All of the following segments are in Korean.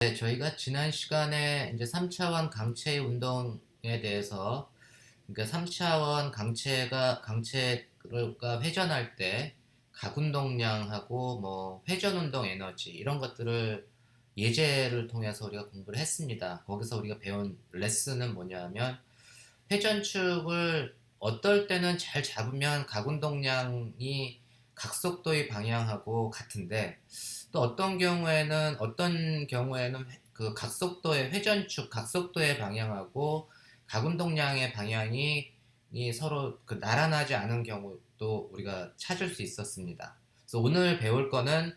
네, 저희가 지난 시간에 이제 3차원 강체 운동에 대해서, 그러니까 3차원 강체가 회전할 때 가운동량하고 뭐 회전 운동 에너지 이런 것들을 예제를 통해서 우리가 공부를 했습니다. 거기서 우리가 배운 레슨은 뭐냐면, 회전축을 어떨 때는 잘 잡으면 가운동량이 각속도의 방향하고 같은데, 또 어떤 경우에는 그 각속도의 회전축 각속도의 방향하고 가운동량의 방향이 서로 그 나란하지 않은 경우도 우리가 찾을 수 있었습니다. 그래서 오늘 배울 거는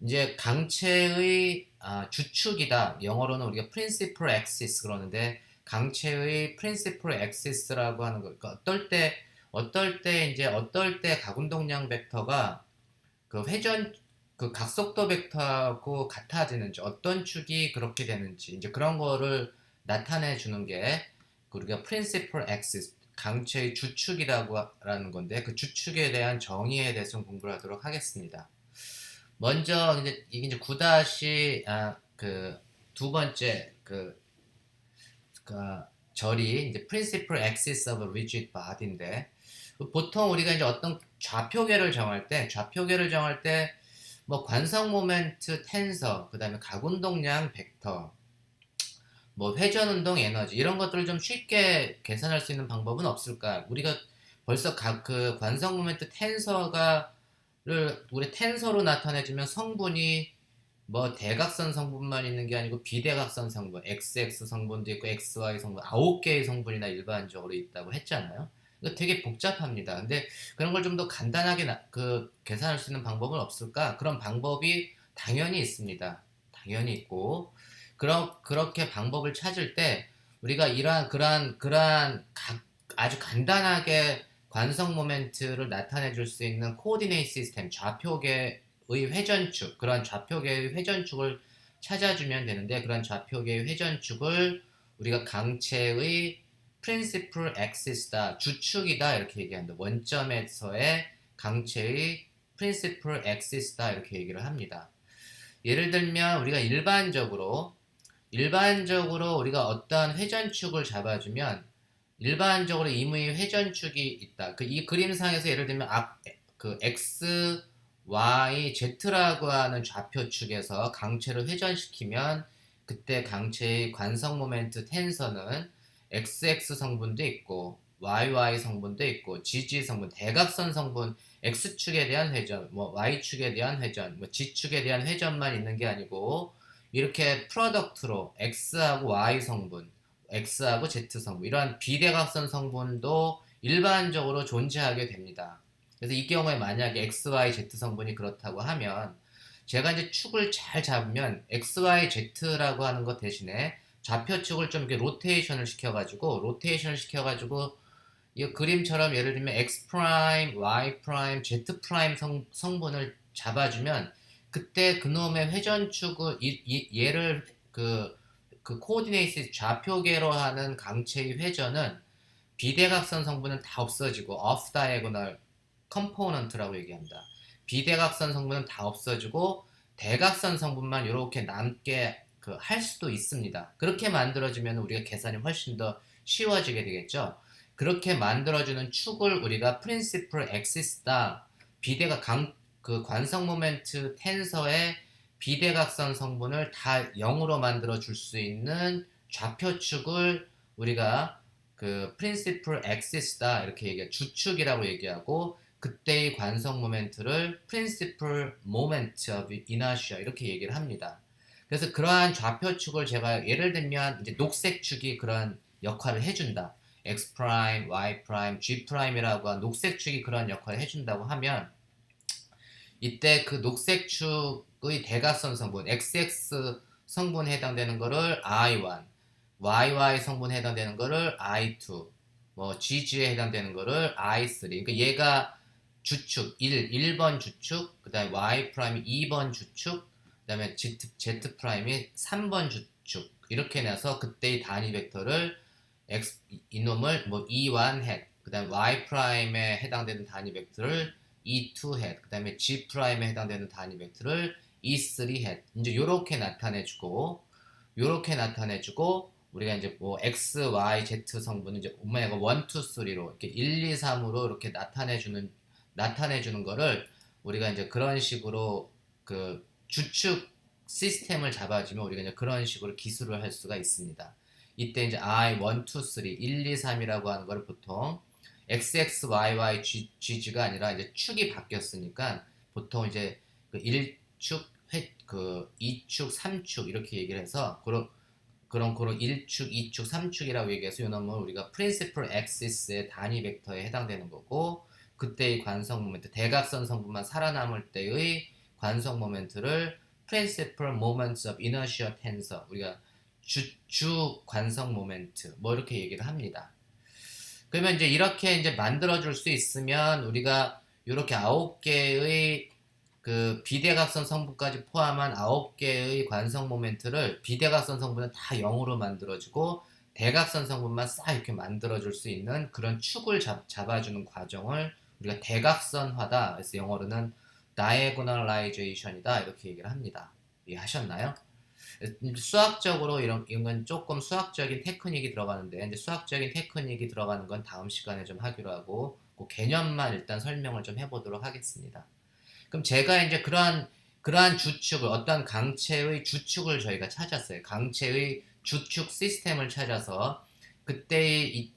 이제 강체의 주축이다. 영어로는 우리가 principal axis 그러는데, 강체의 principal axis라고 하는 거. 그러니까 어떨 때 가운동량 벡터가 그 회전 그 각속도 벡터하고 같아지는지, 어떤 축이 그렇게 되는지, 이제 그런 거를 나타내 주는 게 우리가 principal axis, 강체의 주축이라고 라는 건데, 그 주축에 대한 정의에 대해서 좀 공부를 하도록 하겠습니다. 먼저 이게 이제 9다시 그 두 번째 그 절이 이제 principal axis of a rigid body인데, 보통 우리가 이제 어떤 좌표계를 정할 때 뭐 관성 모멘트 텐서, 그다음에 가운동량 벡터, 뭐 회전 운동 에너지 이런 것들을 좀 쉽게 계산할 수 있는 방법은 없을까? 우리가 벌써 그 관성 모멘트 텐서가를 우리 텐서로 나타내주면 성분이 뭐 대각선 성분만 있는 게 아니고 비대각선 성분, XX 성분도 있고 XY 성분, 9개의 성분이나 일반적으로 있다고 했잖아요. 이거 되게 복잡합니다. 근데 그런 걸 좀 더 간단하게 계산할 수 있는 방법은 없을까? 그런 방법이 당연히 있습니다. 당연히 있고, 그렇게 방법을 찾을 때 우리가 그러한 아주 간단하게 관성 모멘트를 나타내 줄 수 있는 코디네이트 시스템, 좌표계 회전축, 그런 좌표계의 회전축을 찾아주면 되는데, 그런 좌표계의 회전축을 우리가 강체의 principal axis다, 주축이다 이렇게 얘기합니다. 원점에서의 강체의 principal axis다 이렇게 얘기를 합니다. 예를 들면 우리가 일반적으로 우리가 어떠한 회전축을 잡아주면, 일반적으로 임의 회전축이 있다. 이 그림상에서 예를 들면 그 x, y, z라고 하는 좌표축에서 강체를 회전시키면, 그때 강체의 관성 모멘트 텐서는 XX 성분도 있고 YY 성분도 있고 GG 성분, 대각선 성분, X축에 대한 회전, 뭐 Y축에 대한 회전, 뭐 G축에 대한 회전만 있는 게 아니고, 이렇게 프로덕트로 X하고 Y 성분, X하고 Z 성분, 이러한 비대각선 성분도 일반적으로 존재하게 됩니다. 그래서 이 경우에 만약에 XY Z 성분이 그렇다고 하면, 제가 이제 축을 잘 잡으면 XYZ라고 하는 것 대신에 좌표축을 좀 이렇게 로테이션을 시켜가지고 이 그림처럼 예를 들면 X 프라임, Y 프라임, Z 프라임 성분을 잡아주면, 그때 그놈의 회전축을 얘를 그 코디네이트 좌표계로 하는 강체의 회전은 비대각선 성분은 다 없어지고 off diagonal component라고 얘기합니다. 비대각선 성분은 다 없어지고 대각선 성분만 이렇게 남게 할 수도 있습니다. 그렇게 만들어지면 우리가 계산이 훨씬 더 쉬워지게 되겠죠. 그렇게 만들어주는 축을 우리가 principal axis다. 비대각 그 관성 모멘트 텐서의 비대각선 성분을 다 0으로 만들어 줄 수 있는 좌표축을 우리가 그 principal axis다 이렇게 주축이라고 얘기하고, 그때의 관성 모멘트를 principal moment of inertia 이렇게 얘기를 합니다. 그래서 그러한 좌표축을 제가 예를 들면 이제 녹색축이 그런 역할을 해준다. X 프라임, Y 프라임, G 프라임이라고 한 녹색축이 그런 역할을 해준다고 하면, 이때 그 녹색축의 대각선 성분 XX 성분에 해당되는 거를 I1, YY 성분에 해당되는 거를 I2, 뭐 GG에 해당되는 거를 I3. 그러니까 얘가 주축 1번 주축, 그 다음에 Y 프라임이 2번 주축, 그 다음에 Z 프라임이 3번 주축, 이렇게 내서 그때의 단위 벡터를 이놈을 뭐 E1 hat, 그 다음에 Y 프라임에 해당되는 단위 벡터를 E2 hat, 그 다음에 G 프라임에 해당되는 단위 벡터를 E3 hat 이제 요렇게 나타내주고 우리가 이제 뭐 X, Y, Z 성분은 이제 오메가 1, 2, 3로 이렇게 1, 2, 3으로 이렇게 나타내주는 거를 우리가 이제 그런 식으로 그 주축 시스템을 잡아주면 우리가 이제 그런 식으로 기술을 할 수가 있습니다. 이때 이제 I, 1, 2, 3, 1, 2, 3이라고 하는 걸 보통 XXYY GG가 아니라 이제 축이 바뀌었으니까 보통 이제 그 1축, 그 2축, 3축 이렇게 얘기를 해서 그런 1축, 2축, 3축이라고 얘기해서 이 놈은 우리가 principal axis의 단위 벡터에 해당되는 거고 그때의 관성 모멘트, 대각선 성분만 살아남을 때의 관성 모멘트를 principal moments of inertia tensor 우리가 주 관성 모멘트 뭐 이렇게 얘기를 합니다. 그러면 이제 이렇게 이제 만들어 줄 수 있으면 우리가 이렇게 9개의 그 비대각선 성분까지 포함한 9개의 관성 모멘트를 비대각선 성분은 다 0으로 만들어주고 대각선 성분만 싹 이렇게 만들어줄 수 있는 그런 축을 잡아주는 과정을 우리가 대각선화다. 그래서 영어로는 diagonalization이다. 이렇게 얘기를 합니다. 이해하셨나요? 수학적으로 이런 건 조금 수학적인 테크닉이 들어가는데 이제 수학적인 테크닉이 들어가는 건 다음 시간에 좀 하기로 하고 그 개념만 일단 설명을 좀 해보도록 하겠습니다. 그럼 제가 이제 그러한 주축을 어떤 강체의 주축을 저희가 찾았어요. 강체의 주축 시스템을 찾아서 그때의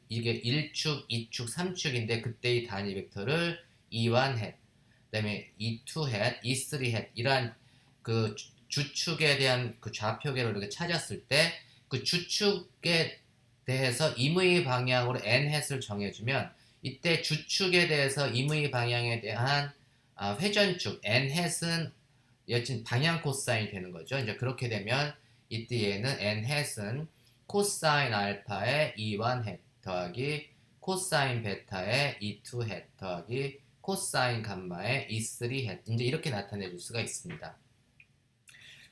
이게 1축, 2축, 3축인데 그때의 단위 벡터를 E1 hat, 그다음에 E2 hat, E3 hat 이러한 그 주축에 대한 그 좌표계를 이렇게 찾았을 때 그 주축에 대해서 임의 방향으로 n hat을 정해주면 이때 주축에 대해서 임의 방향에 대한 회전축 n hat은 여친 방향 코사인이 되는 거죠. 이제 그렇게 되면 이때에는 n hat은 코사인 알파의 E1 hat 더하기 코사인 베타의 E2 hat 더하기 코사인 감마의 E3 hat 이제 이렇게 나타내 줄 수가 있습니다.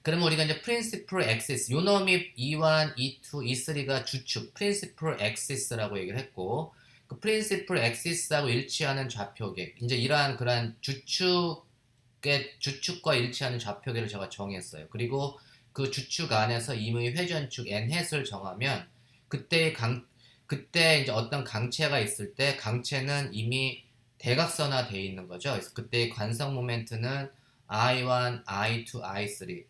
그러면 우리가 이제 principal axis 요 놈이 E1, E2, E3가 주축 principal axis라고 얘기를 했고 그 principal axis하고 일치하는 좌표계 이제 이러한 그러한 주축과 일치하는 좌표계를 제가 정했어요. 그리고 그 주축 안에서 임의 회전축 n hat을 정하면 그때 이제 어떤 강체가 있을 때 강체는 이미 대각선화 되어 있는 거죠. 그래서 그때의 관성 모멘트는 I1, I2, I3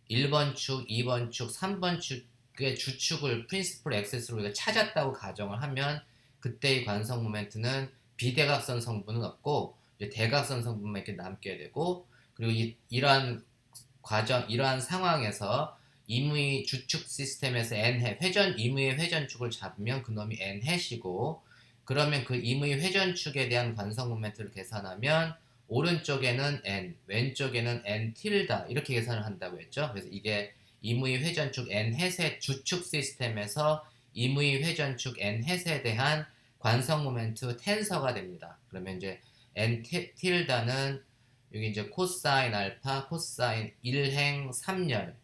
1번 축, 2번 축, 3번 축의 주축을 프린시플 액세스로 우리가 찾았다고 가정을 하면 그때의 관성 모멘트는 비대각선 성분은 없고 이제 대각선 성분만 이렇게 남게 되고 그리고 이러한 상황에서 임의 주축 시스템에서 임의 회전축을 잡으면 그놈이 n hat이고 그러면 그 임의 회전축에 대한 관성 모멘트를 계산하면 오른쪽에는 n, 왼쪽에는 n 틸다 이렇게 계산을 한다고 했죠. 그래서 이게 임의 회전축 n 햇의 주축 시스템에서 임의 회전축 n 햇에 대한 관성 모멘트 텐서가 됩니다. 그러면 이제 n 틸다는 여기 이제 코사인 알파, 코사인 1행 3열,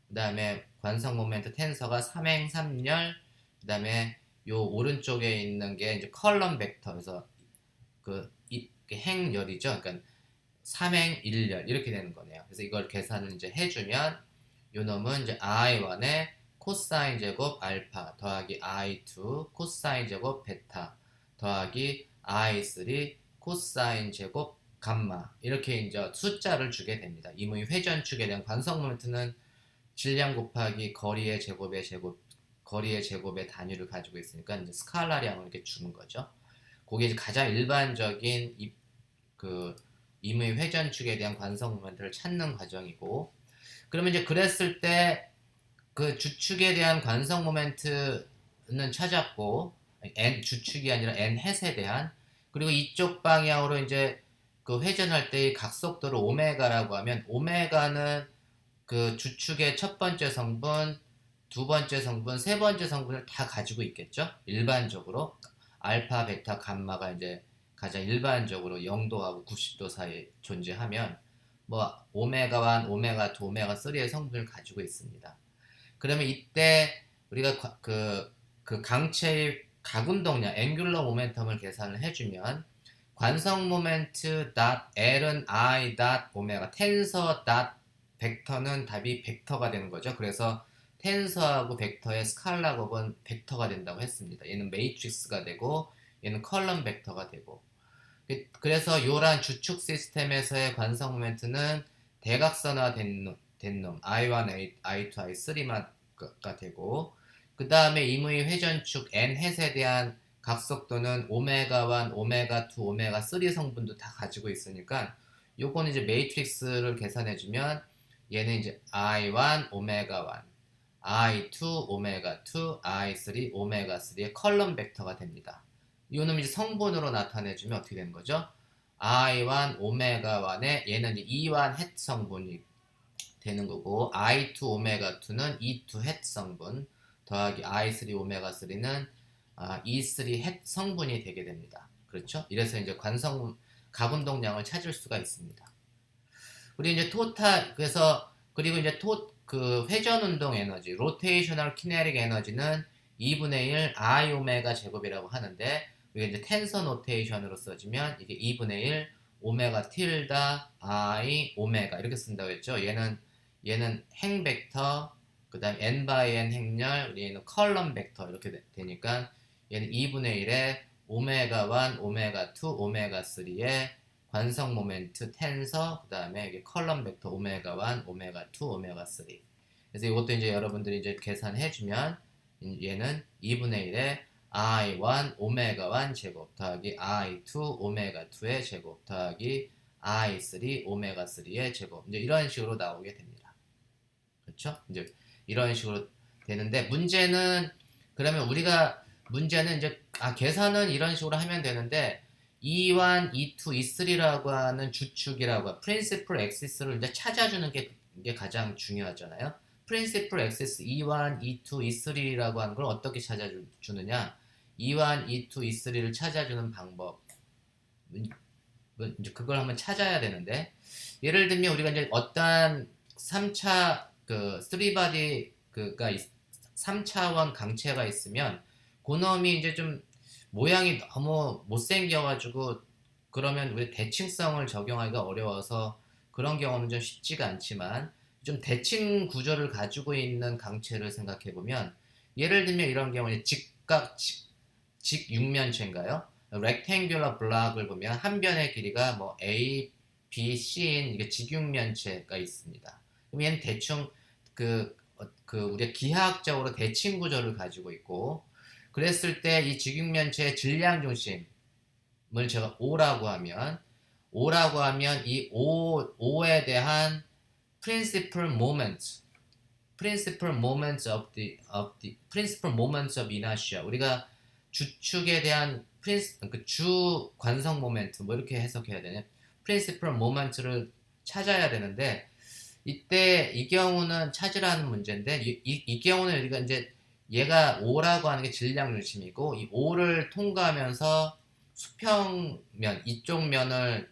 그 다음에 관성 모멘트 텐서가 3행 3열, 그 다음에 요 오른쪽에 있는 게 이제 컬럼 벡터에서 그 행열이죠. 그러니까 3행 1열 이렇게 되는 거네요. 그래서 이걸 계산을 이제 해주면 요 놈은 이제 I1의 코사인 제곱 알파 더하기 I2 코사인 제곱 베타 더하기 I3 코사인 제곱 감마 이렇게 이제 숫자를 주게 됩니다. 임의 회전축에 대한 관성 모멘트는 질량 곱하기 거리의 제곱의 단위를 가지고 있으니까 이제 스칼라량을 이렇게 주는 거죠. 그게 이제 가장 일반적인 임의 회전축에 대한 관성 모멘트를 찾는 과정이고 그러면 이제 그랬을 때 그 주축에 대한 관성 모멘트는 찾았고 주축이 아니라 n 햇에 대한 그리고 이쪽 방향으로 이제 그 회전할 때의 각속도를 오메가라고 하면 오메가는 그 주축의 첫 번째 성분, 두 번째 성분, 세 번째 성분을 다 가지고 있겠죠. 일반적으로 알파, 베타, 감마가 이제 가장 일반적으로 0도하고 90도 사이에 존재하면 뭐 오메가 1, 오메가 2, 오메가 3의 성분을 가지고 있습니다. 그러면 이때 우리가 그 강체의 각운동량 앵귤러 모멘텀을 계산을 해주면 관성 모멘트 l은 I 오메가 텐서 벡터는 답이 벡터가 되는 거죠. 그래서 텐서하고 벡터의 스칼라 곱은 벡터가 된다고 했습니다. 얘는 매트릭스가 되고 얘는 컬럼 벡터가 되고 그래서 요란 주축 시스템에서의 관성 모멘트는 대각선화된 놈 I1, I2, I3가 되고 그 다음에 임의 회전축 n 햇에 대한 각속도는 오메가 1, 오메가 2, 오메가 3 성분도 다 가지고 있으니까 요거는 이제 매트릭스를 계산해주면 얘는 이제 I1 오메가 1, I2 오메가 2, I3 오메가 3의 컬럼 벡터가 됩니다. 이놈이 이제 성분으로 나타내주면 어떻게 되는 거죠? I1 오메가 1에 얘는 이제 E1 햇 성분이 되는 거고 I2 오메가 2는 E2 햇 성분 더하기 I3 오메가 3는 E3 햇 성분이 되게 됩니다. 그렇죠? 이래서 이제 가운동량을 찾을 수가 있습니다. 우리 이제 토탈 그래서 그리고 이제 그 회전 운동 에너지, 로테이셔널 키네틱 에너지는 2분의 1 I 오메가 제곱이라고 하는데 이게 이제 텐서 노테이션으로 써지면 이게 2분의 1 오메가 틸다 I 오메가 이렇게 쓴다고 했죠. 얘는 행 벡터, 그다음 n 바이 n 행렬, 얘는 컬럼 벡터 이렇게 되니까 얘는 2분의 1에 오메가 1, 오메가 2, 오메가 3의 관성 모멘트 텐서, 그 다음에 이게 컬럼 벡터 오메가 1, 오메가 2, 오메가 3. 그래서 이것도 이제 여러분들이 이제 계산해주면 얘는 2분의 1에 I1 오메가 1 제곱 더하기 I2 오메가 2의 제곱 더하기 I3 오메가 3의 제곱 이제 이런 식으로 나오게 됩니다. 그렇죠? 이제 이런 식으로 되는데 문제는 그러면 우리가 문제는 이제 계산은 이런 식으로 하면 되는데 E1, E2, E3라고 하는 주축이라고 프린시플 엑시스를 이제 찾아주는 게 가장 중요하잖아요. 프린시플 엑시스 E1, E2, E3라고 하는 걸 어떻게 찾아주느냐? E1, E2, E3를 찾아주는 방법. 이제 그걸 한번 찾아야 되는데 예를 들면 우리가 이제 어떤 3차 그 3바디 그가 3차원 강체가 있으면 그놈이 이제 좀 모양이 너무 못생겨가지고 그러면 우리 대칭성을 적용하기가 어려워서 그런 경우는 좀 쉽지가 않지만 좀 대칭 구조를 가지고 있는 강체를 생각해보면 예를 들면 이런 경우는 직육면체인가요? rectangular block을 보면 한 변의 길이가 뭐 A, B, C인 이게 직육면체가 있습니다. 그럼 얘는 대충 우리가 기하학적으로 대칭 구조를 가지고 있고 그랬을 때 이 직육면체의 질량 중심을 제가 O라고 하면 이 O에 대한 principal moments of inertia 우리가 주축에 대한 주 관성 모멘트 뭐 이렇게 해석해야 되냐 principal moment를 찾아야 되는데 이때 이 경우는 찾으라는 문제인데 이 경우는 우리가 이제 얘가 O라고 하는 게 질량 중심이고 이 O를 통과하면서 수평면 이쪽 면을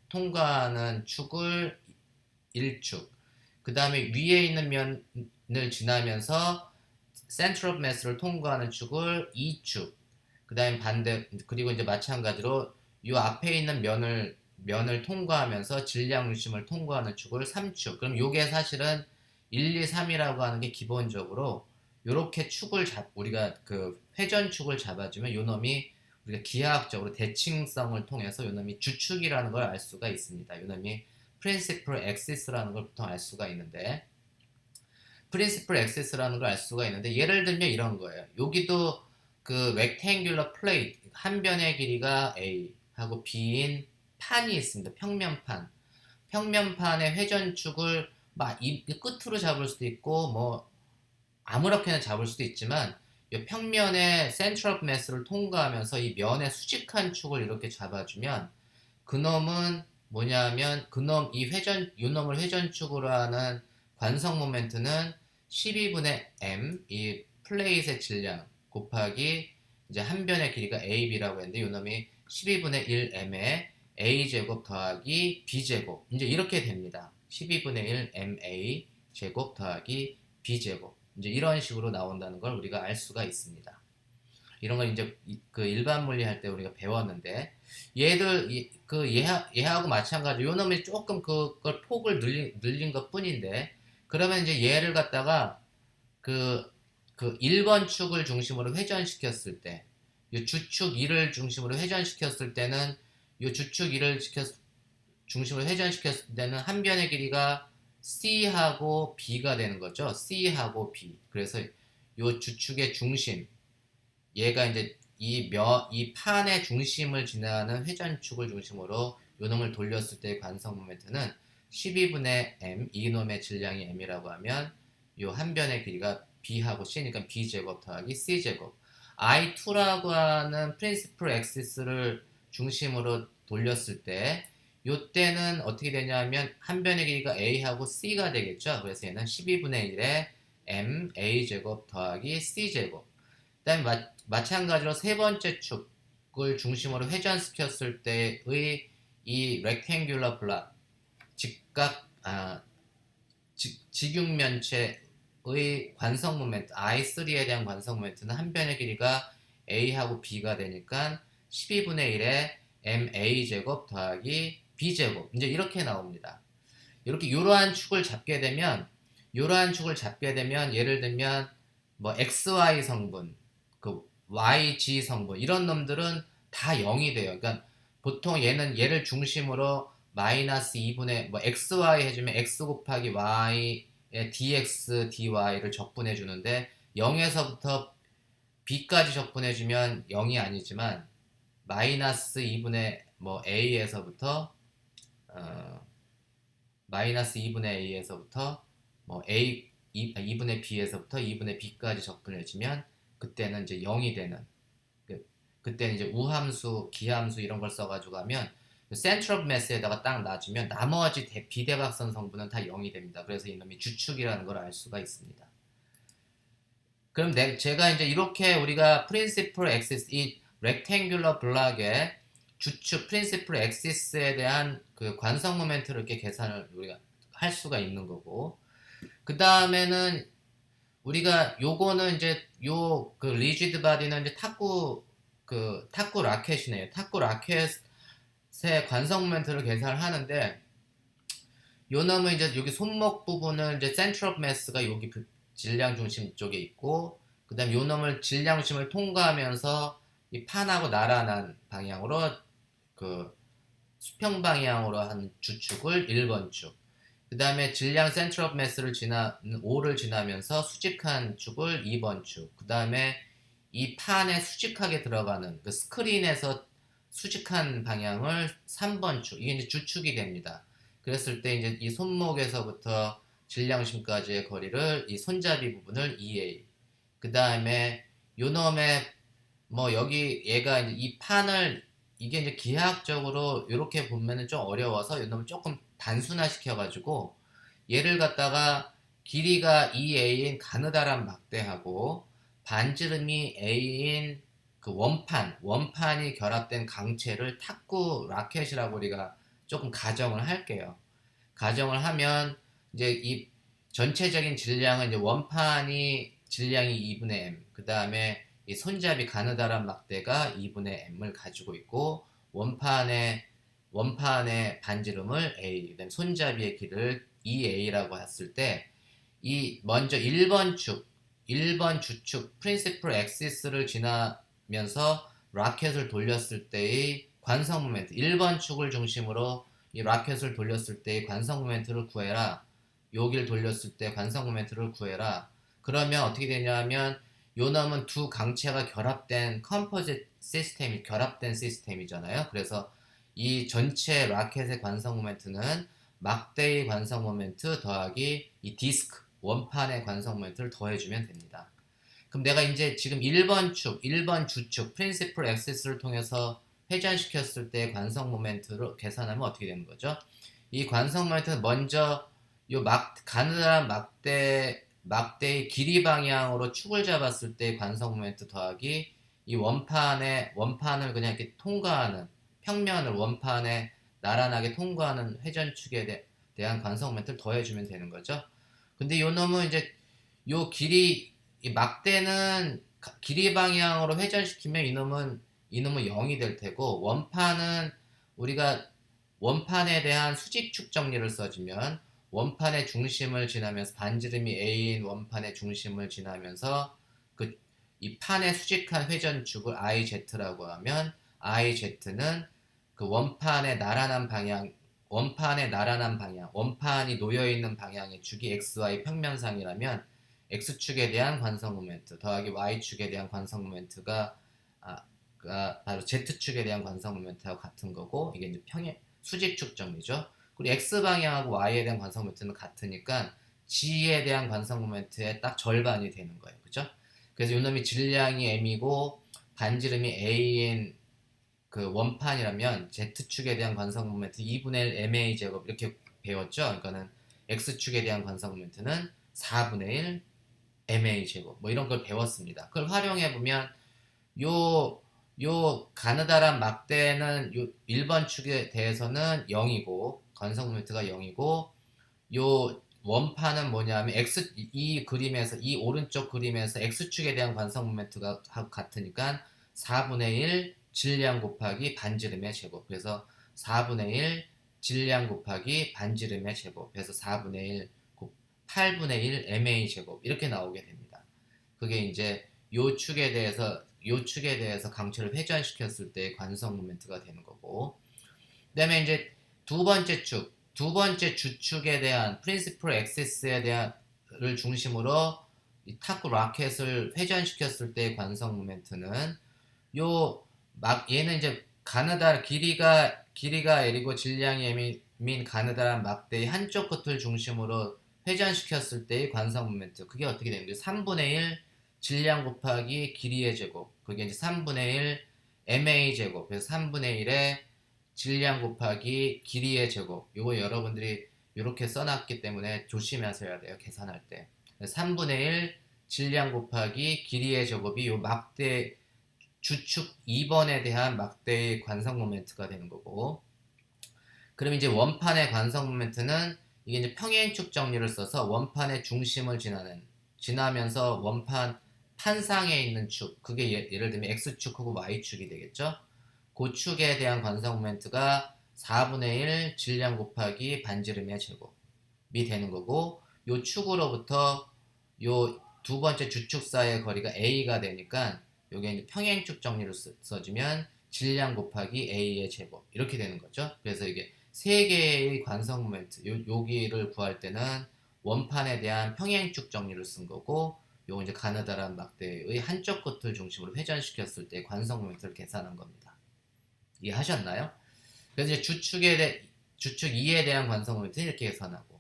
통과하는 축을 1축 그 다음에 위에 있는 면을 지나면서 center of mass를 통과하는 축을 2축 그 다음에 반대 그리고 이제 마찬가지로 이 앞에 있는 면을 통과하면서 질량 중심을 통과하는 축을 3축 그럼 요게 사실은 1, 2, 3이라고 하는 게 기본적으로 요렇게 축을 우리가 그 회전축을 잡아주면 요 놈이 우리가 기하학적으로 대칭성을 통해서 요 놈이 주축이라는 걸 알 수가 있습니다. 요 놈이 principal axis라는 걸 보통 알 수가 있는데 principal axis라는 걸 알 수가 있는데 예를 들면 이런 거예요. 여기도 그 rectangular plate 한 변의 길이가 A 하고 B인 판이 있습니다. 평면판의 회전축을 막 이 끝으로 잡을 수도 있고 뭐 아무렇게나 잡을 수도 있지만 이 평면의 center of mass를 통과하면서 이 면의 수직한 축을 이렇게 잡아주면 그놈은 뭐냐면 요 놈을 회전축으로 하는 관성 모멘트는 12분의 m 이 플레이트의 질량 곱하기 이제 한 변의 길이가 AB라고 했는데 요 놈이 12분의 1m에 A제곱 더하기 B제곱 이제 이렇게 됩니다. 12분의 1 MA 제곱 더하기 B제곱 이제 이런 식으로 나온다는 걸 우리가 알 수가 있습니다. 이런 걸 이제 그 일반 물리 할 때 우리가 배웠는데 얘들 그 얘하고 마찬가지로 요 놈이 조금 그걸 폭을 늘린 것 뿐인데 그러면 이제 얘를 갖다가 그, 그 1번 축을 중심으로 회전시켰을 때, 이 주축 1을 중심으로 회전시켰을 때는, 이 주축 1을 중심으로 회전시켰을 때는 한 변의 길이가 C하고 B가 되는 거죠. C하고 B. 그래서 이 주축의 중심, 얘가 이제 이 판의 중심을 지나는 회전축을 중심으로 요 놈을 돌렸을 때의 관성 모멘트는 12분의 m, 이놈의 질량이 m이라고 하면 요 한 변의 길이가 b하고 c니까 b제곱 더하기 c제곱. I2라고 하는 프린시플 엑시스를 중심으로 돌렸을 때 요때는 어떻게 되냐면 한 변의 길이가 a하고 c가 되겠죠. 그래서 얘는 12분의 1에 m a제곱 더하기 c제곱. 그다음에 마찬가지로 세 번째 축을 중심으로 회전시켰을 때의 이 rectangular block 직각 직육면체의 관성 모멘트 I3에 대한 관성 모멘트는 한 변의 길이가 A하고 B가 되니까 12분의 1에 MA 제곱 더하기 B 제곱 이제 이렇게 나옵니다. 이렇게 이러한 축을 잡게 되면 예를 들면 뭐 XY 성분 그 YG 성분 이런 놈들은 다 0이 돼요. 그러니까 보통 얘를 중심으로 마이너스 2분의 뭐 XY 해주면 X 곱하기 Y의 DX, DY를 적분해 주는데 0에서부터 B까지 적분해 주면 0이 아니지만 마이너스 2분의 뭐 A에서부터 마이너스 2분의 A에서부터 뭐 A 2분의 B에서부터 2분의 B까지 접근해 주면 그때는 이제 0이 되는 그때는 이제 우함수, 기함수 이런 걸 써가지고 하면 센터 오브 매스에다가 딱 놔주면 나머지 비대각선 성분은 다 0이 됩니다. 그래서 이놈이 주축이라는 걸 알 수가 있습니다. 그럼 제가 이제 이렇게 우리가 프린시플 엑시스 이 렉탱귤러 블락의 주축 프린시플 엑시스에 대한 그 관성 모멘트를 이렇게 계산을 우리가 할 수가 있는 거고 그 다음에는 우리가 요거는 이제 요 그 리지드 바디는 이제 탁구 라켓이네요. 탁구 라켓의 관성 모멘트를 계산을 하는데 요 놈은 이제 여기 손목 부분은 이제 센터 오브 매스가 여기 질량 중심 쪽에 있고 그다음 요 놈을 질량 중심을 통과하면서 이 판하고 나란한 방향으로 그 수평 방향으로 한 주축을 1번 축. 그 다음에 질량 센터 오브 매스를 5를 지나면서 수직한 축을 2번 축. 그 다음에 이 판에 수직하게 들어가는 그 스크린에서 수직한 방향을 3번 축. 이게 이제 주축이 됩니다. 그랬을 때 이제 이 손목에서부터 질량심까지의 거리를 이 손잡이 부분을 2A. 그 다음에 요놈의 뭐 여기 얘가 이제 이 판을 이게 이제 기하학적으로 이렇게 보면은 좀 어려워서 요놈을 조금 단순화시켜가지고 얘를 갖다가 길이가 2A인 가느다란 막대하고 반지름이 A인 그 원판이 결합된 강체를 탁구 라켓이라고 우리가 조금 가정을 할게요. 가정을 하면 이제 이 전체적인 질량은 이제 원판이 질량이 2분의 m, 그 다음에 이 손잡이 가느다란 막대가 2분의 m을 가지고 있고 원판의 반지름을 a, 그다음 손잡이의 길을 2a라고 했을 때 이 먼저 1번 주축 프린시플 엑시스를 지나면서 라켓을 돌렸을 때의 관성 모멘트 1번 축을 중심으로 이 라켓을 돌렸을 때의 관성 모멘트를 구해라. 여기를 돌렸을 때 관성 모멘트를 구해라. 그러면 어떻게 되냐면 요 놈은 두 강체가 결합된 결합된 시스템이잖아요. 그래서 이 전체 라켓의 관성 모멘트는 막대의 관성 모멘트 더하기 이 디스크 원판의 관성 모멘트를 더해주면 됩니다. 그럼 내가 이제 지금 1번 주축 프린시플 엑시스를 통해서 회전시켰을 때 관성 모멘트를 계산하면 어떻게 되는 거죠? 이 관성 모멘트는 먼저 요 가느다란 막대의 길이 방향으로 축을 잡았을 때 관성 모멘트 더하기 이 원판을 그냥 이렇게 통과하는 평면을 원판에 나란하게 통과하는 회전축에 대한 관성 모멘트를 더해주면 되는 거죠. 근데 요 놈은 이제 요 길이 이 막대는 길이 방향으로 회전시키면 이놈은 0이 될 테고, 원판은 우리가 원판에 대한 수직축 정리를 써주면 원판의 중심을 지나면서 반지름이 A인 원판의 중심을 지나면서 그 이 판의 수직한 회전축을 IZ라고 하면 IZ는 그 원판이 놓여 있는 방향의 축이 XY 평면상이라면 X축에 대한 관성 모멘트 더하기 Y축에 대한 관성 모멘트가 바로 Z축에 대한 관성 모멘트하고 같은 거고, 이게 이제 수직축 정리죠. 그리고 X 방향하고 Y에 대한 관성 모멘트는 같으니까 G에 대한 관성 모멘트의 딱 절반이 되는 거예요. 그죠? 그래서 이놈이 질량이 M이고 반지름이 A인 그 원판이라면 Z축에 대한 관성 모멘트 2분의 1 MA 제곱 이렇게 배웠죠. 그러니까는 X축에 대한 관성 모멘트는 4분의 1 MA 제곱 뭐 이런 걸 배웠습니다. 그걸 활용해 보면 요 가느다란 막대는 요 1번 축에 대해서는 0이고 관성 모멘트가 0이고, 요 원판은 뭐냐면 이 그림에서 이 오른쪽 그림에서 X축에 대한 관성 모멘트가 같으니까 4분의 1 질량 곱하기 반지름의 제곱. 그래서 4분의 1 질량 곱하기 반지름의 제곱. 그래서 4분의 1 8분의 1 MA 제곱 이렇게 나오게 됩니다. 그게 이제 요 축에 대해서 강체를 회전시켰을 때 관성 모멘트가 되는 거고, 그다음에 이제 두 번째 주축에 대한 프린시플 엑시스에 대한을 중심으로 이 탁구 라켓을 회전시켰을 때의 관성 모멘트는 얘는 이제 길이가 L이고 질량이 M인 가느다란 막대의 한쪽 끝을 중심으로 회전시켰을 때의 관성 모멘트, 그게 어떻게 되는 거예요? 3분의 1 질량 곱하기 길이의 제곱, 그게 이제 3분의 1 MA 제곱, 그래서 3분의 1에 질량 곱하기 길이의 제곱. 이거 여러분들이 이렇게 써놨기 때문에 조심하셔야 돼요, 계산할 때. 3분의 1 질량 곱하기 길이의 제곱이 요 막대 주축 2번에 대한 막대의 관성 모멘트가 되는 거고, 그럼 이제 원판의 관성 모멘트는 이게 이제 평행축 정리를 써서 원판의 중심을 지나면서 원판 판상에 있는 축, 그게 예를 들면 X축하고 Y축이 되겠죠. 그 축에 대한 관성 모멘트가 4분의 1 질량 곱하기 반지름의 제곱이 되는 거고, 요 축으로부터 요 두 번째 주축 사이의 거리가 A가 되니까 요게 이제 평행축 정리로 써주면 질량 곱하기 A의 제곱 이렇게 되는 거죠. 그래서 이게 세 개의 관성 모멘트, 여기를 구할 때는 원판에 대한 평행축 정리를 쓴 거고, 요거 이제 가느다란 막대의 한쪽 끝을 중심으로 회전시켰을 때 관성 모멘트를 계산한 겁니다. 이해하셨나요? 그래서 이제 주축 2에 대한 관성 모멘트는 이렇게 계산하고,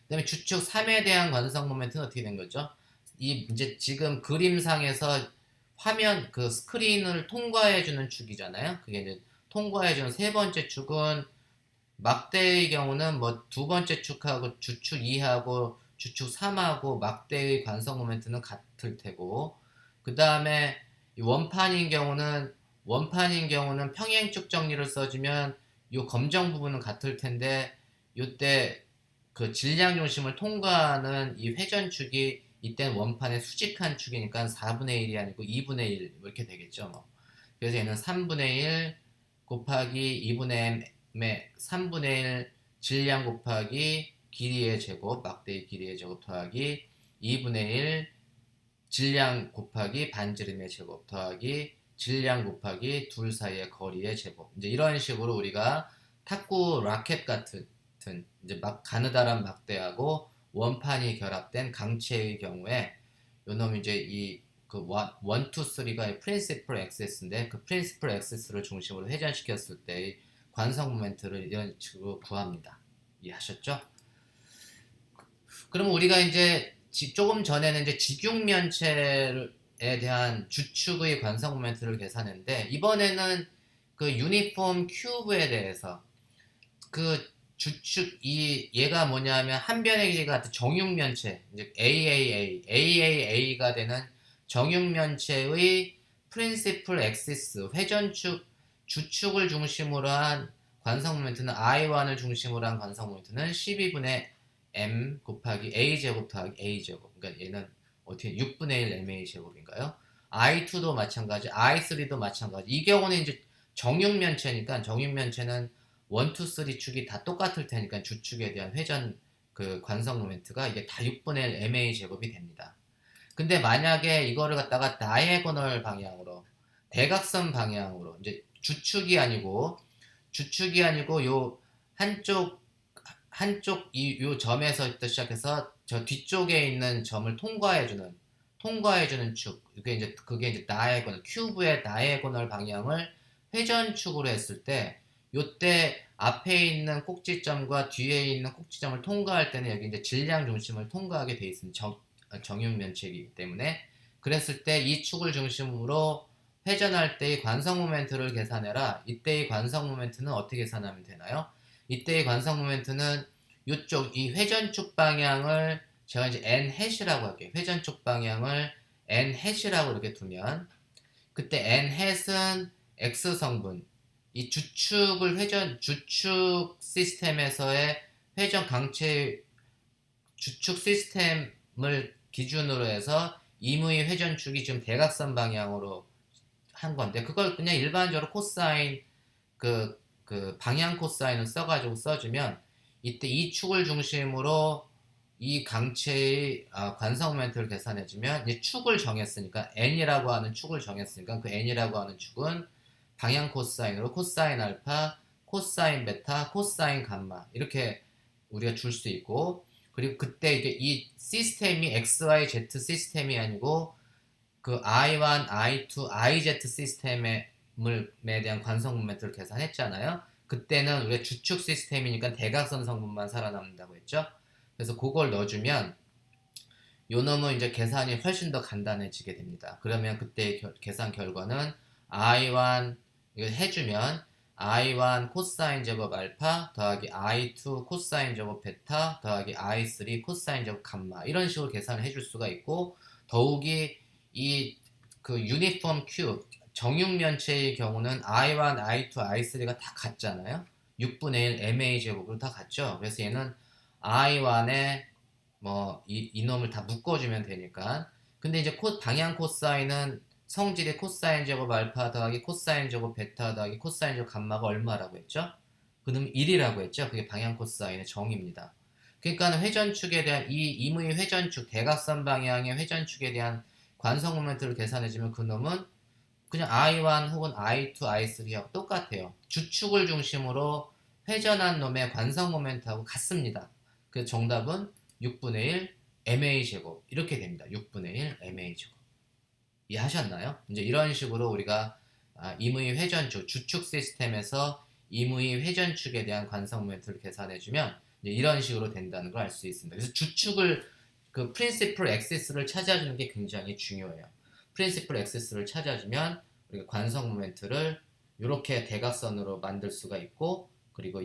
그다음에 주축 3에 대한 관성 모멘트는 어떻게 된 거죠? 이제 지금 그림상에서 화면 그 스크린을 통과해주는 축이잖아요. 그게 이제 통과해주는 세 번째 축은 막대의 경우는 뭐 두 번째 축하고 주축 2하고 주축 3하고 막대의 관성 모멘트는 같을 테고, 그 다음에 원판인 경우는 평행축 정리를 써주면 이 검정 부분은 같을 텐데, 이때 그 질량 중심을 통과하는 이 회전축이 이때는 원판의 수직한 축이니까 4분의 1이 아니고 2분의 1 이렇게 되겠죠. 뭐. 그래서 얘는 3분의 1 곱하기 2분의 M의 3분의 1 질량 곱하기 길이의 제곱, 막대의 길이의 제곱 더하기 2분의 1 질량 곱하기 반지름의 제곱 더하기 질량 곱하기 둘 사이의 거리의 제곱. 이제 이런 식으로 우리가 탁구 라켓 같은 이제 막 가느다란 막대하고 원판이 결합된 강체의 경우에 요놈이 이제 그 1, 2, 3가 프린시플 엑세스인데, 그 프린시플 엑세스를 중심으로 회전시켰을 때의 관성 모멘트를 이런 식으로 구합니다. 이해하셨죠? 그럼 우리가 이제 조금 전에는 이제 직육면체에 대한 주축의 관성 모멘트를 계산했는데, 이번에는 그 유니폼 큐브에 대해서 그 얘가 뭐냐면 한 변의 길이가 같은 정육면체, 이제 AAA가 되는 정육면체의 프린시플 엑시스 주축을 중심으로 한 관성 모멘트는 I1을 중심으로 한 관성 모멘트는 12분의 M 곱하기 A 제곱 더하기 A 제곱. 그러니까 얘는 어떻게 6분의 1 MA 제곱인가요? I2도 마찬가지, I3도 마찬가지. 이 경우는 이제 정육면체니까 정육면체는 1, 2, 3 축이 다 똑같을 테니까 주축에 대한 회전 그 관성 모멘트가 이게 다 6분의 1 ma 제곱이 됩니다. 근데 만약에 이거를 갖다가 다이애고널 방향으로 대각선 방향으로 이제 주축이 아니고 요 한쪽 요 점에서부터 시작해서 저 뒤쪽에 있는 점을 통과해주는 축. 그게 이제 다이애고널 큐브의 다이애고널 방향을 회전축으로 했을 때 요때 앞에 있는 꼭지점과 뒤에 있는 꼭지점을 통과할 때는 여기 이제 질량 중심을 통과하게 돼 있습니다. 정육면체이기 때문에 그랬을 때 이 축을 중심으로 회전할 때의 관성 모멘트를 계산해라. 이때의 관성 모멘트는 어떻게 계산하면 되나요? 이때의 관성 모멘트는 이쪽 이 회전축 방향을 제가 이제 n 햇이라고 할게요. 회전축 방향을 n 햇이라고 이렇게 두면 그때 n 햇은 x 성분 이 주축 시스템에서의 회전 강체 주축 시스템을 기준으로 해서 임의 회전축이 지금 대각선 방향으로 한 건데 그걸 그냥 일반적으로 코사인 그 방향 코사인을 써주면 이때 이 축을 중심으로 이 강체의 관성 모멘트를 계산해주면 이 축을 정했으니까 n이라고 하는 축을 정했으니까 그 n이라고 하는 축은 방향 코사인으로 코사인 알파, 코사인 베타, 코사인 감마 이렇게 우리가 줄 수 있고 그리고 그때 이게 이 시스템이 XYZ 시스템이 아니고 그 I1, I2, IZ 시스템에 대한 관성 모멘트를 계산했잖아요. 그때는 우리가 주축 시스템이니까 대각선 성분만 살아남는다고 했죠. 그래서 그걸 넣어주면 요 놈은 이제 계산이 훨씬 더 간단해지게 됩니다. 그러면 그때 계산 결과는 I1 이거 해주면 I1 코사인 제곱 알파 더하기 I2 코사인 제곱 베타 더하기 I3 코사인 제곱 감마 이런 식으로 계산을 해줄 수가 있고 더욱이 이 그 유니폼 큐 정육면체의 경우는 I1, I2, I3가 다 같잖아요. 6분의 1 ma 제곱으로 다 같죠. 그래서 얘는 I1에 뭐 이놈을 다 묶어주면 되니까. 근데 이제 방향 코사인은 성질의 코사인 제곱 알파 더하기 코사인 제곱 베타 더하기 코사인 제곱 감마가 얼마라고 했죠? 그럼 1이라고 했죠. 그게 방향 코사인의 정입니다. 그러니까 회전축에 대한 이 임의 회전축 대각선 방향의 회전축에 대한 관성 모멘트를 계산해주면 그놈은 그냥 I1 혹은 I2, I3하고 똑같아요. 주축을 중심으로 회전한 놈의 관성 모멘트하고 같습니다. 그 정답은 6분의 1 ma 제곱 이렇게 됩니다. 6분의 1 ma 제곱 이해하셨나요? 이제 이런 식으로 우리가 임의 회전축 주축 시스템에서 임의 회전축에 대한 관성 모멘트를 계산해주면 이제 이런 식으로 된다는 걸 알 수 있습니다. 그래서 주축을 그 프린시플 액시스를 찾아주는 게 굉장히 중요해요. 프린시플 액시스를 찾아주면 우리가 관성 모멘트를 이렇게 대각선으로 만들 수가 있고 그리고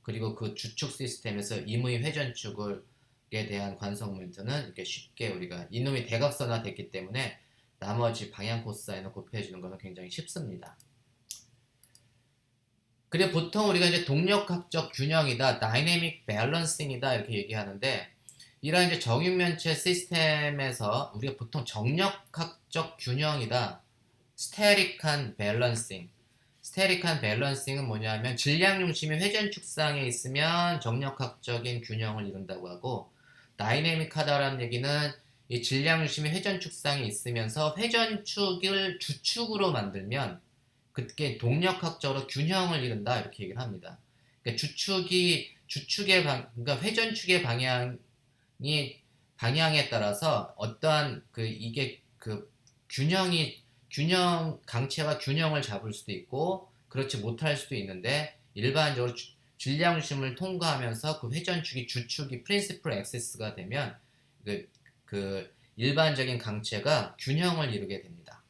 그리고 그 주축 시스템에서 임의 회전축에 대한 관성 모멘트는 이렇게 쉽게 우리가 이놈이 대각선화 됐기 때문에 나머지 방향 코사인을 곱해주는 것은 굉장히 쉽습니다. 그리고 보통 우리가 이제 동력학적 균형이다, 다이내믹 밸런싱이다 이렇게 얘기하는데 이런 이제 정육면체 시스템에서 우리가 보통 정력학적 균형이다, 스테릭한 밸런싱. 스테릭한 밸런싱은 뭐냐면 질량 중심이 회전축상에 있으면 정력학적인 균형을 이룬다고 하고 다이내믹하다라는 얘기는 이 질량 중심이 회전축상에 있으면서 회전축을 주축으로 만들면 그게 동력학적으로 균형을 이룬다 이렇게 얘기를 합니다. 그러니까 그러니까 회전축의 방향에 따라서 어떠한 이게 균형 강체가 균형을 잡을 수도 있고 그렇지 못할 수도 있는데 일반적으로 질량 중심을 통과하면서 그 회전축이 주축이 프린시플 액시스가 되면 그 일반적인 강체가 균형을 이루게 됩니다.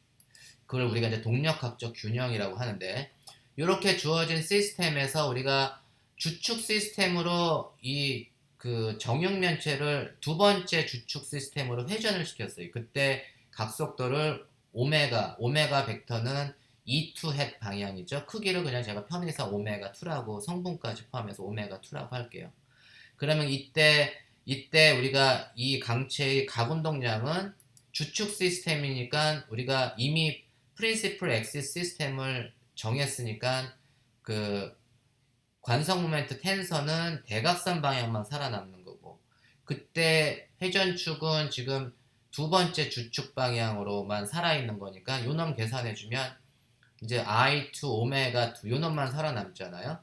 그걸 우리가 이제 동력학적 균형이라고 하는데 이렇게 주어진 시스템에서 우리가 주축 시스템으로 이 그 정육면체를 두 번째 주축 시스템으로 회전을 시켰어요. 그때 각속도를 오메가 벡터는 E2 햇 방향이죠. 크기를 그냥 제가 편의상 오메가 2라고 성분까지 포함해서 오메가 2라고 할게요. 그러면 이때 우리가 이 강체의 가운동량은 주축 시스템이니까 우리가 이미 프린시플 엑시스 시스템을 정했으니까 그 관성 모멘트 텐서는 대각선 방향만 살아남는 거고, 그때 회전축은 지금 두 번째 주축 방향으로만 살아있는 거니까 요놈 계산해주면 이제 I2 오메가 2 요놈만 살아남잖아요.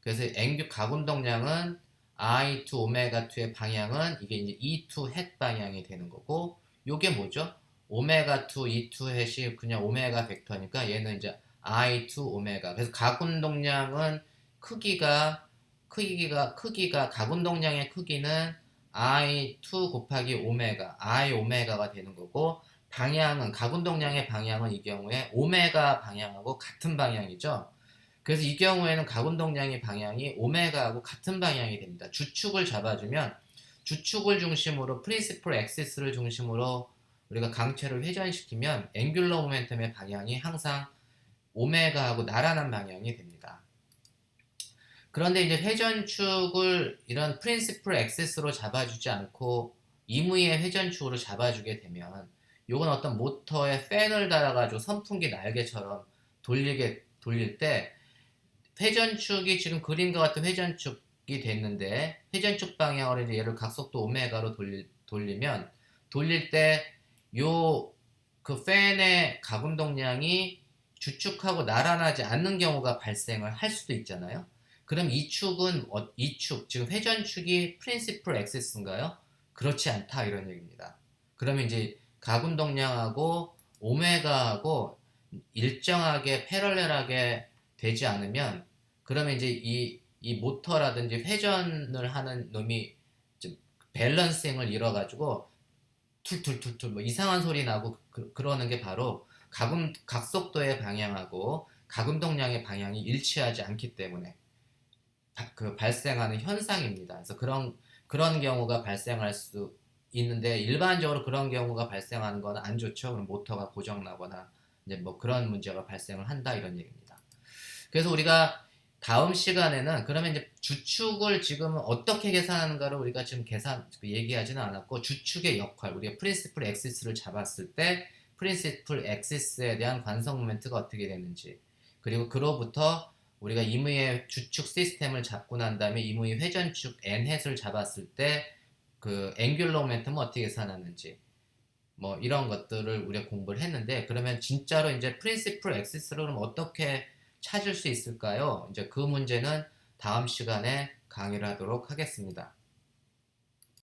그래서 앵규 가운동량은 I2 오메가 2의 방향은 이게 이제 E2 햇 방향이 되는 거고, 요게 뭐죠? 오메가 2 E2 햇이 그냥 오메가 벡터니까 얘는 이제 I2 오메가. 그래서 가운동량은 크기가 가운동량의 크기는 I2 곱하기 오메가, I 오메가가 되는 거고, 방향은 가운동량의 방향은 이 경우에 오메가 방향하고 같은 방향이죠. 그래서 이 경우에는 가운동량의 방향이 오메가하고 같은 방향이 됩니다. 주축을 잡아주면 주축을 중심으로 프린시플 엑시스를 중심으로 우리가 강체를 회전시키면 앵귤러 모멘텀의 방향이 항상 오메가하고 나란한 방향이 됩니다. 그런데 이제 회전축을 이런 프린시플 엑시스로 잡아주지 않고 임의의 회전축으로 잡아주게 되면 요건 어떤 모터에 팬을 달아가지고 선풍기 날개처럼 돌릴 때 회전축이 지금 그림과 같은 회전축이 됐는데 회전축 방향으로 이제 얘를 각속도 오메가로 돌리면 돌릴 때 요 그 팬의 가운동량이 주축하고 나란하지 않는 경우가 발생을 할 수도 있잖아요. 그럼 이 축은 이 축, 지금 회전축이 프린시플 엑시스인가요? 그렇지 않다 이런 얘기입니다. 그러면 이제 가운동량하고 오메가하고 일정하게 패럴렐하게 되지 않으면 그러면 이제 이 모터라든지 회전을 하는 놈이 좀 밸런싱을 잃어가지고 툴툴툴툴 뭐 이상한 소리 나고 그러는 게 바로 각속도의 방향하고 가운동량의 방향이 일치하지 않기 때문에 그 발생하는 현상입니다. 그래서 그런 경우가 발생할 수 있는데 일반적으로 그런 경우가 발생하는 건 안 좋죠. 그럼 모터가 고장 나거나 이제 뭐 그런 문제가 발생을 한다 이런 얘기입니다. 그래서 우리가 다음 시간에는 그러면 이제 주축을 지금 어떻게 계산하는가를 우리가 지금 얘기하지는 않았고 주축의 역할, 우리가 프린시플 엑시스를 잡았을 때 프린시플 엑시스에 대한 관성 모멘트가 어떻게 되는지, 그리고 그로부터 우리가 임의의 주축 시스템을 잡고 난 다음에 임의의 회전축 n햇을 잡았을 때 그 앵귤러 모멘텀은 어떻게 계산하는지 뭐 이런 것들을 우리가 공부를 했는데, 그러면 진짜로 이제 프린시플 엑시스를 그럼 어떻게 찾을 수 있을까요? 이제 그 문제는 다음 시간에 강의를 하도록 하겠습니다.